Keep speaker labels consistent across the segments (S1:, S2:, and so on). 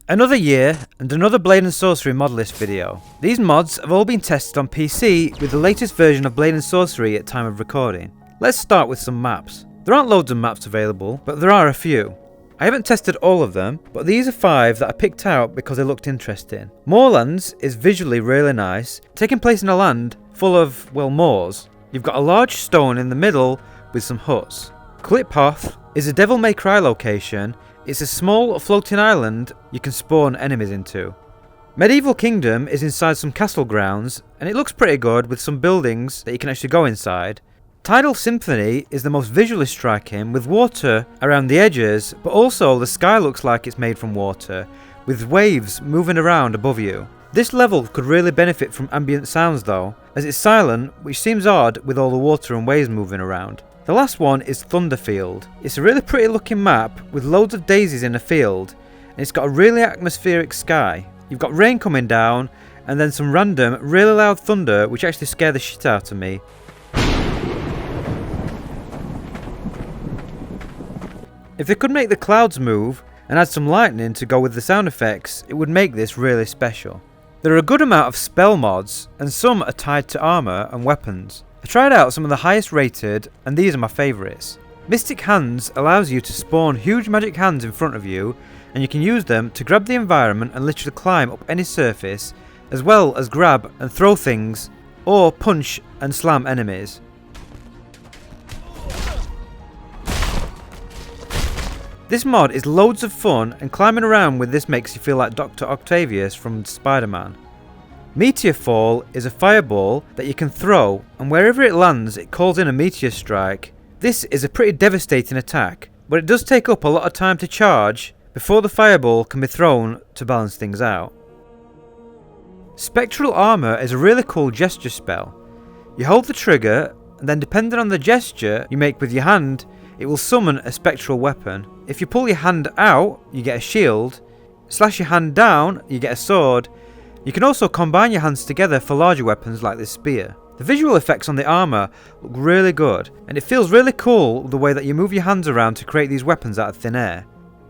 S1: Another year and another Blade and Sorcery mod list video. These mods have all been tested on PC with the latest version of Blade and Sorcery at time of recording. Let's start with some maps. There aren't loads of maps available, but there are a few. I haven't tested all of them, but these are 5 that I picked out because they looked interesting. Moorlands is visually really nice, taking place in a land full of, well, moors. You've got a large stone in the middle with some huts. Kliphoth is a Devil May Cry location. It's a small floating island you can spawn enemies into. Medieval Kingdom is inside some castle grounds, and it looks pretty good with some buildings that you can actually go inside. Tidal Symphony is the most visually striking, with water around the edges, but also the sky looks like it's made from water, with waves moving around above you. This level could really benefit from ambient sounds though, as it's silent, which seems odd with all the water and waves moving around. The last one is Thunderfield. It's a really pretty looking map with loads of daisies in a field, and it's got a really atmospheric sky. You've got rain coming down, and then some random, really loud thunder which actually scare the shit out of me. If they could make the clouds move and add some lightning to go with the sound effects, it would make this really special. There are a good amount of spell mods, and some are tied to armour and weapons. I tried out some of the highest rated, and these are my favourites. Mystic Hands allows you to spawn huge magic hands in front of you, and you can use them to grab the environment and literally climb up any surface, as well as grab and throw things, or punch and slam enemies. This mod is loads of fun, and climbing around with this makes you feel like Dr. Octavius from Spider-Man. Meteor Fall is a fireball that you can throw, and wherever it lands it calls in a meteor strike. This is a pretty devastating attack, but it does take up a lot of time to charge before the fireball can be thrown to balance things out. Spectral Armour is a really cool gesture spell. You hold the trigger, and then depending on the gesture you make with your hand, it will summon a spectral weapon. If you pull your hand out, you get a shield. Slash your hand down, you get a sword. You can also combine your hands together for larger weapons like this spear. The visual effects on the armour look really good, and it feels really cool the way that you move your hands around to create these weapons out of thin air.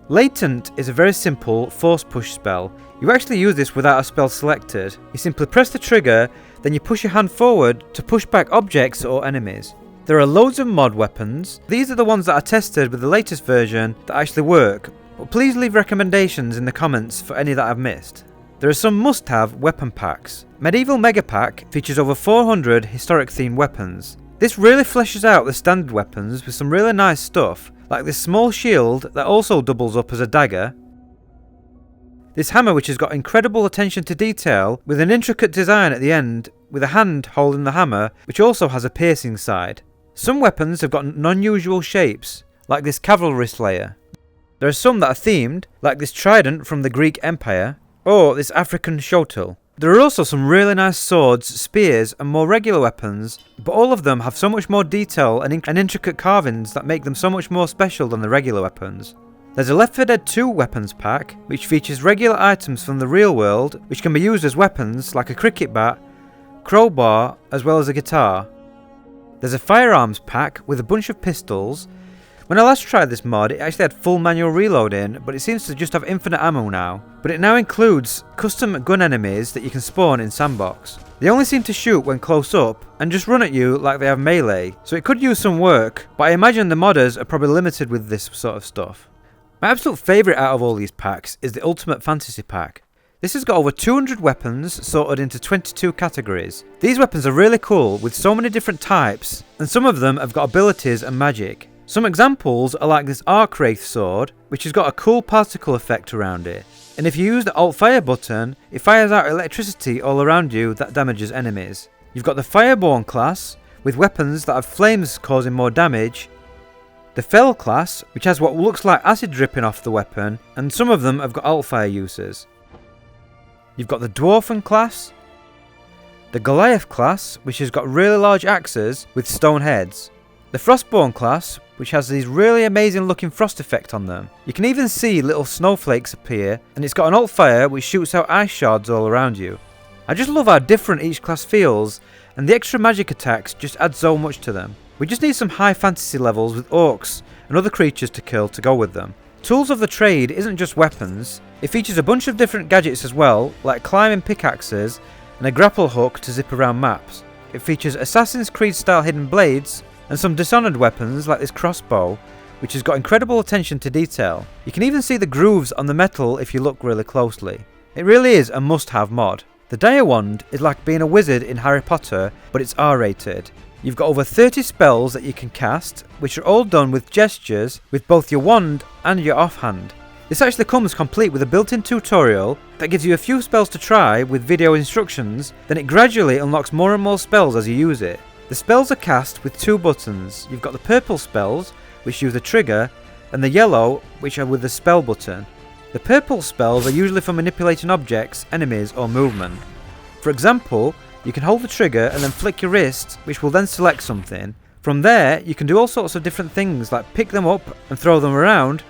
S1: Latent is a very simple force push spell. You actually use this without a spell selected. You simply press the trigger, then you push your hand forward to push back objects or enemies. There are loads of mod weapons. These are the ones that are tested with the latest version that actually work, but please leave recommendations in the comments for any that I've missed. There are some must-have weapon packs. Medieval Mega Pack features over 400 historic themed weapons. This really fleshes out the standard weapons with some really nice stuff, like this small shield that also doubles up as a dagger, this hammer which has got incredible attention to detail with an intricate design at the end with a hand holding the hammer which also has a piercing side. Some weapons have got unusual shapes, like this cavalry slayer. There are some that are themed, like this trident from the Greek Empire, or this African shotel. There are also some really nice swords, spears and more regular weapons, but all of them have so much more detail and intricate carvings that make them so much more special than the regular weapons. There's a Left 4 Dead 2 weapons pack, which features regular items from the real world, which can be used as weapons like a cricket bat, crowbar, as well as a guitar. There's a Firearms Pack with a bunch of pistols. When I last tried this mod, it actually had full manual reloading, but it seems to just have infinite ammo now. But it now includes custom gun enemies that you can spawn in Sandbox. They only seem to shoot when close up, and just run at you like they have melee, so it could use some work, but I imagine the modders are probably limited with this sort of stuff. My absolute favourite out of all these packs is the Ultimate Fantasy Pack. This has got over 200 weapons sorted into 22 categories. These weapons are really cool with so many different types, and some of them have got abilities and magic. Some examples are like this Arkwraith sword, which has got a cool particle effect around it. And if you use the Alt Fire button, it fires out electricity all around you that damages enemies. You've got the Fireborn class, with weapons that have flames causing more damage. The Fell class, which has what looks like acid dripping off the weapon, and some of them have got Alt Fire uses. You've got the Dwarfen class, the Goliath class, which has got really large axes with stone heads, the Frostborn class, which has these really amazing looking frost effect on them. You can even see little snowflakes appear, and it's got an alt fire which shoots out ice shards all around you. I just love how different each class feels, and the extra magic attacks just add so much to them. We just need some high fantasy levels with orcs and other creatures to kill to go with them. Tools of the trade isn't just weapons, it features a bunch of different gadgets as well, like climbing pickaxes and a grapple hook to zip around maps. It features Assassin's Creed style hidden blades and some Dishonored weapons like this crossbow, which has got incredible attention to detail. You can even see the grooves on the metal if you look really closely. It really is a must-have mod. The Dire Wand is like being a wizard in Harry Potter, but it's R-rated. You've got over 30 spells that you can cast, which are all done with gestures with both your wand and your offhand. This actually comes complete with a built-in tutorial that gives you a few spells to try with video instructions, then it gradually unlocks more and more spells as you use it. The spells are cast with 2 buttons. You've got the purple spells, which use a trigger, and the yellow, which are with the spell button. The purple spells are usually for manipulating objects, enemies, or movement. For example, you can hold the trigger and then flick your wrist, which will then select something. From there, you can do all sorts of different things like pick them up and throw them around.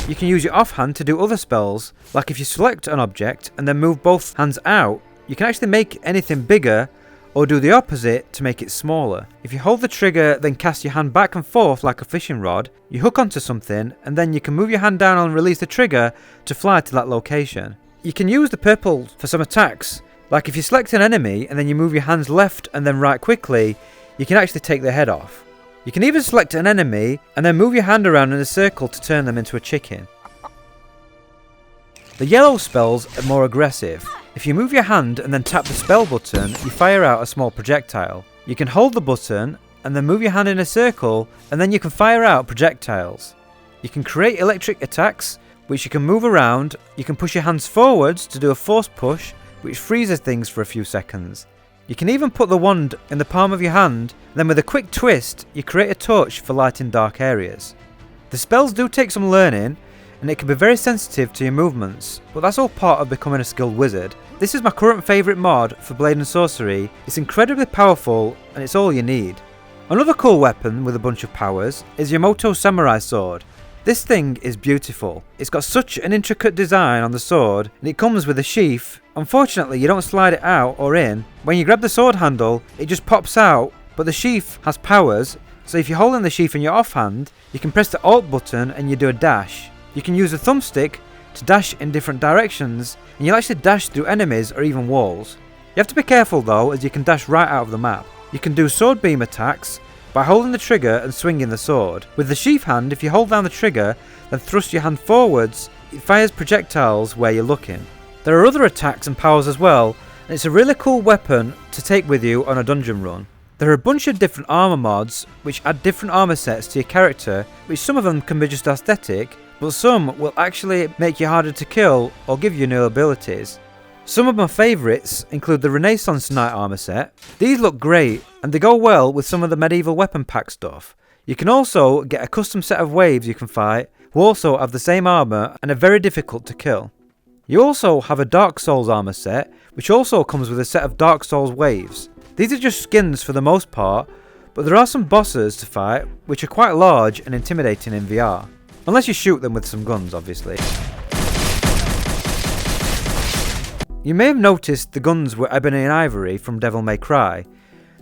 S1: You can use your offhand to do other spells, like if you select an object and then move both hands out, you can actually make anything bigger, or do the opposite to make it smaller. If you hold the trigger then cast your hand back and forth like a fishing rod, you hook onto something and then you can move your hand down and release the trigger to fly to that location. You can use the purple for some attacks, like if you select an enemy and then you move your hands left and then right quickly, you can actually take their head off. You can even select an enemy and then move your hand around in a circle to turn them into a chicken. The yellow spells are more aggressive. If you move your hand and then tap the spell button, you fire out a small projectile. You can hold the button and then move your hand in a circle and then you can fire out projectiles. You can create electric attacks, which you can move around. You can push your hands forwards to do a force push, which freezes things for a few seconds. You can even put the wand in the palm of your hand, then with a quick twist, you create a torch for lighting dark areas. The spells do take some learning, and it can be very sensitive to your movements, but that's all part of becoming a skilled wizard. This is my current favourite mod for Blade and Sorcery. It's incredibly powerful, and it's all you need. Another cool weapon with a bunch of powers is your Moto Samurai sword. This thing is beautiful. It's got such an intricate design on the sword, and it comes with a sheath. Unfortunately, you don't slide it out or in. When you grab the sword handle, it just pops out, but the sheath has powers, so if you're holding the sheath in your offhand, you can press the Alt button and you do a dash. You can use the thumbstick to dash in different directions, and you'll actually dash through enemies or even walls. You have to be careful though, as you can dash right out of the map. You can do sword beam attacks by holding the trigger and swinging the sword. With the sheath hand, if you hold down the trigger, then thrust your hand forwards, it fires projectiles where you're looking. There are other attacks and powers as well, and it's a really cool weapon to take with you on a dungeon run. There are a bunch of different armour mods which add different armour sets to your character, which some of them can be just aesthetic, but some will actually make you harder to kill or give you new abilities. Some of my favourites include the Renaissance Knight armour set. These look great and they go well with some of the medieval weapon pack stuff. You can also get a custom set of waves you can fight who also have the same armour and are very difficult to kill. You also have a Dark Souls armour set, which also comes with a set of Dark Souls waves. These are just skins for the most part, but there are some bosses to fight which are quite large and intimidating in VR. Unless you shoot them with some guns, obviously. You may have noticed the guns were ebony and ivory from Devil May Cry.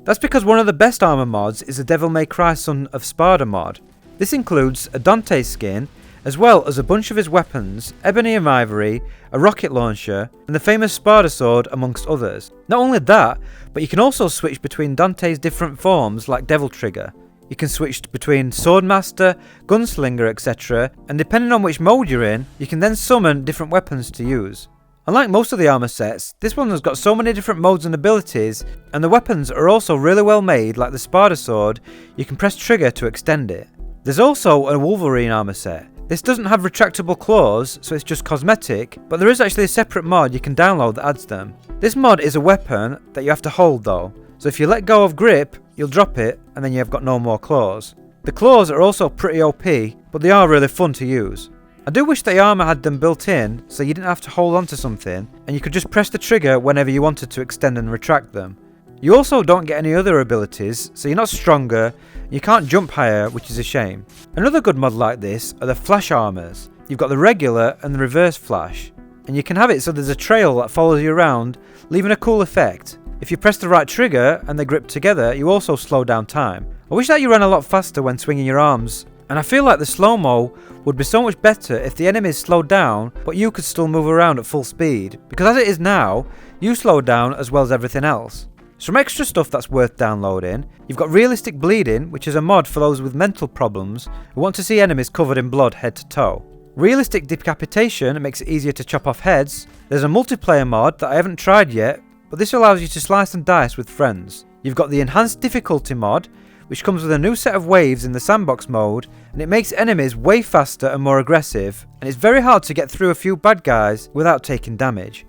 S1: That's because one of the best armour mods is the Devil May Cry Son of Sparda mod. This includes a Dante skin, as well as a bunch of his weapons, ebony and ivory, a rocket launcher, and the famous Sparda sword amongst others. Not only that, but you can also switch between Dante's different forms like Devil Trigger. You can switch between Swordmaster, Gunslinger, etc, and depending on which mode you're in, you can then summon different weapons to use. Unlike most of the armour sets, this one has got so many different modes and abilities, and the weapons are also really well made, like the Sparda sword, you can press trigger to extend it. There's also a Wolverine armour set. This doesn't have retractable claws, so it's just cosmetic, but there is actually a separate mod you can download that adds them. This mod is a weapon that you have to hold though, so if you let go of grip, you'll drop it and then you've got no more claws. The claws are also pretty OP, but they are really fun to use. I do wish the armour had them built in, so you didn't have to hold on to something, and you could just press the trigger whenever you wanted to extend and retract them. You also don't get any other abilities, so you're not stronger, and you can't jump higher, which is a shame. Another good mod like this are the flash armours. You've got the regular and the reverse flash, and you can have it so there's a trail that follows you around, leaving a cool effect. If you press the right trigger and they grip together, you also slow down time. I wish that you ran a lot faster when swinging your arms, and I feel like the slow-mo would be so much better if the enemies slowed down but you could still move around at full speed, because as it is now, you slow down as well as everything else. Some extra stuff that's worth downloading: you've got Realistic Bleeding, which is a mod for those with mental problems who want to see enemies covered in blood head to toe. Realistic Decapitation makes it easier to chop off heads. There's a multiplayer mod that I haven't tried yet, but this allows you to slice and dice with friends. You've got the Enhanced Difficulty mod, which comes with a new set of waves in the sandbox mode, and it makes enemies way faster and more aggressive, and it's very hard to get through a few bad guys without taking damage.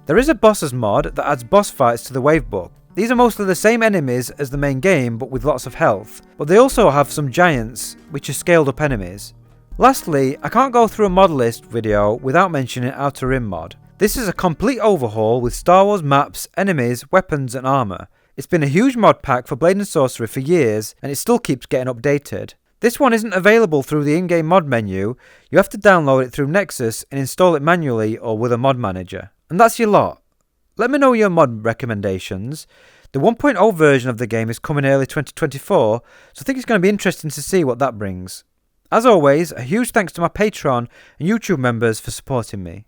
S1: There is a bosses mod that adds boss fights to the wavebook. These are mostly the same enemies as the main game but with lots of health, but they also have some giants, which are scaled up enemies. Lastly, I can't go through a mod list video without mentioning Outer Rim mod. This is a complete overhaul with Star Wars maps, enemies, weapons and armour. It's been a huge mod pack for Blade and Sorcery for years, and it still keeps getting updated. This one isn't available through the in-game mod menu. You have to download it through Nexus and install it manually or with a mod manager. And that's your lot. Let me know your mod recommendations. The 1.0 version of the game is coming early 2024, so I think it's going to be interesting to see what that brings. As always, a huge thanks to my Patreon and YouTube members for supporting me.